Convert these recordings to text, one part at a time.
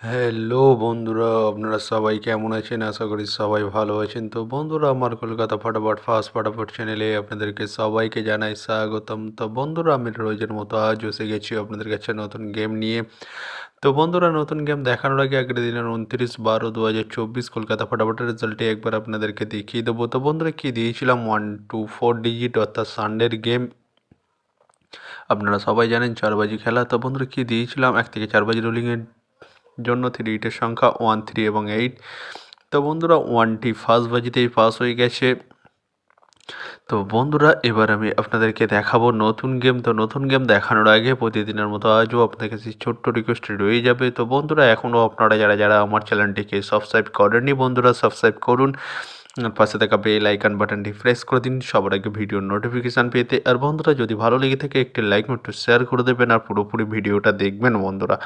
Hello বন্ধুরা, আপনারা সবাই কেমন আছেন? আশা করি সবাই ভালো আছেন। তো বন্ধুরা, আমার কলকাতা ফাটাফট চ্যানেলে আপনাদেরকে সবাইকে জানাই স্বাগতম। তো বন্ধুরা, আমি রোজের মতো আজ এসে গেছি আপনাদের কাছে নতুন গেম নিয়ে। তো বন্ধুরা, নতুন গেম দেখানোর আগে আগের দিনের 29/12/2024 কলকাতা ফাটাফটের রেজাল্টে একবার আপনাদেরকে দেখিয়ে দেবো। তো বন্ধুরা, কি দিয়েছিলাম 1 to 4 ডিজিট অর্থাৎ সানডের গেম। আপনারা সবাই জানেন 4 বাজি খেলা। তো বন্ধুরা, কি দিয়েছিলাম 1 থেকে 4 বাজি রোলিংয়ের জন্য 3 ইটের সংখ্যা 1, 3 এবং 8। তো বন্ধুরা, 1টি ফার্স্ট বাজিতেই পাস হয়ে গেছে। তো বন্ধুরা, এবার আমি আপনাদেরকে দেখাবো নতুন গেম। তো নতুন গেম দেখানোর আগে প্রতিদিনের মতো আজও আপনাদের কাছে ছোট্ট রিকোয়েস্ট রয়ে যাবে। তো বন্ধুরা, এখনও আপনারা যারা যারা আমার চ্যানেলটিকে সাবস্ক্রাইব করেননি, বন্ধুরা সাবস্ক্রাইব করুন। আর পাশে থাকা বেল আইকন বাটনটি প্রেস করে দিন সবার আগে ভিডিওর নোটিফিকেশান পেতে। আর বন্ধুরা, যদি ভালো লেগে থাকে একটি লাইক একটু শেয়ার করে দেবেন আর পুরোপুরি ভিডিওটা দেখবেন বন্ধুরা।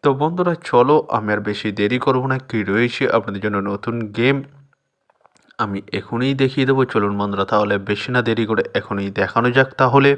তো বন্ধুরা, চলো আমি আর বেশি দেরি করব না, কি রয়েছে আপনাদের জন্য নতুন গেম আমি এখনই দেখিয়ে দেবো। চলুন বন্ধুরা, তাহলে বেশি না দেরি করে এখনই দেখানো যাক তাহলে।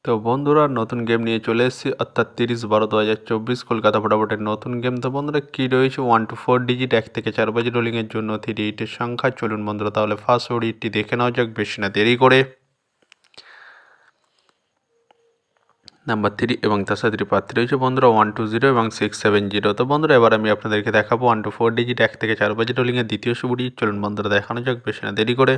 তো বন্ধুরা, নতুন গেম নিয়ে চলে এসেছি, অর্থাৎ 30/12/2024 কলকাতা ফটাফটের নতুন গেম। তো বন্ধুরা, কী রয়েছে 1 to 4 ডিজিট 1 থেকে 4 বাজি রোলিংয়ের জন্য 3 ইটের সংখ্যা। চলুন বন্ধুরা, তাহলে ফার্স্ট ওডিটি দেখে নেওয়া যাক বেশি না দেরি করে। নাম্বার 3 এবং তার সাথে প্রার্থী রয়েছে বন্ধুরা 120 এবং 670। তো বন্ধুরা, এবার আমি আপনাদেরকে দেখাবো 1 to 4 ডিজিট 1 থেকে 4 বাজি রোলিংয়ের দ্বিতীয় শুভ ডিজিট। চলুন বন্ধুরা, দেখানো যাক বেশি না দেরি করে।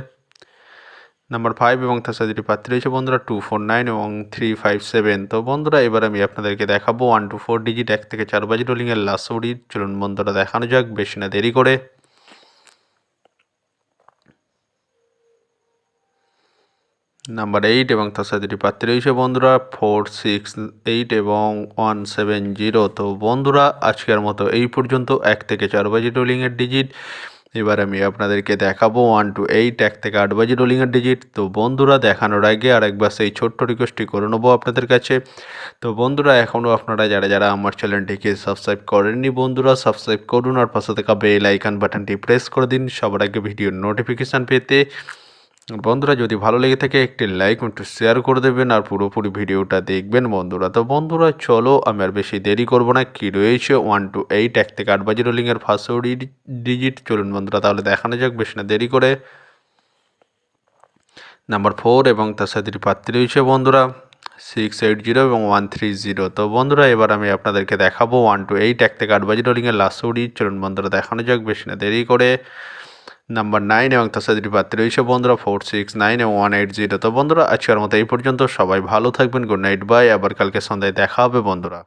নাম্বার 5 এবং তার সাথে প্রার্থী রয়েছে বন্ধুরা 249 এবং 357। তো বন্ধুরা, এবার আমি আপনাদেরকে দেখাবো 1 to 4 ডিজিট 1 থেকে 4 বাজি রোলিংয়ের লাস্ট শুভ ডিজিট। চলুন বন্ধুরা, দেখানো যাক বেশি না দেরি করে। নাম্বার 8 এবং তার সাথে প্রার্থী রয়েছে বন্ধুরা 468 এবং 170। তো বন্ধুরা, আজকের মতো এই পর্যন্ত 1 থেকে 4 বাজি রোলিংয়ের ডিজিট। এবার আমি আপনাদেরকে দেখাবো 1 to 8 1 থেকে 8 বাজি রোলিংয়ের ডিজিট। তো বন্ধুরা, দেখানোর আগে আরেকবার সেই ছোট্ট রিকোয়েস্টটি করে নেবো আপনাদের কাছে। তো বন্ধুরা, এখনও আপনারা যারা যারা আমার চ্যানেলটিকে সাবস্ক্রাইব করেননি, বন্ধুরা সাবস্ক্রাইব করুন আর পাশে থাকা বেল আইকন বাটনটি প্রেস করে দিন সবার আগে ভিডিওর নোটিফিকেশান পেতে। বন্ধুরা, যদি ভালো লেগে থাকে একটি লাইক একটু শেয়ার করে দেবেন আর পুরোপুরি ভিডিওটা দেখবেন বন্ধুরা। তো বন্ধুরা, চলো আমি আর বেশি দেরি করব না, কি রয়েছে 1 to 8 1 থেকে 8 বাজি রোলিংয়ের ফার্স্ট ডিজিট। চলুন বন্ধুরা, তাহলে দেখানো যাক বেশি না দেরি করে। নাম্বার 4 এবং তার সাথে প্রার্থী রয়েছে বন্ধুরা 680 এবং 130। তো বন্ধুরা, এবার আমি আপনাদেরকে দেখাবো 1 to 8 1 থেকে 8 বাজি রোলিংয়ের লাস্ট ডিজিট। চলুন বন্ধুরা, দেখানো যাক বেশি না দেরি করে। নাম্বার 9 এবং তার সাথে প্রার্থী রয়েছে বন্ধুরা 469 এবং 180। তো বন্ধুরা, আজকের মতো এই পর্যন্ত। সবাই ভালো থাকবেন, গুড নাইট, বাই। আবার কালকে সন্ধ্যায় দেখা হবে বন্ধুরা।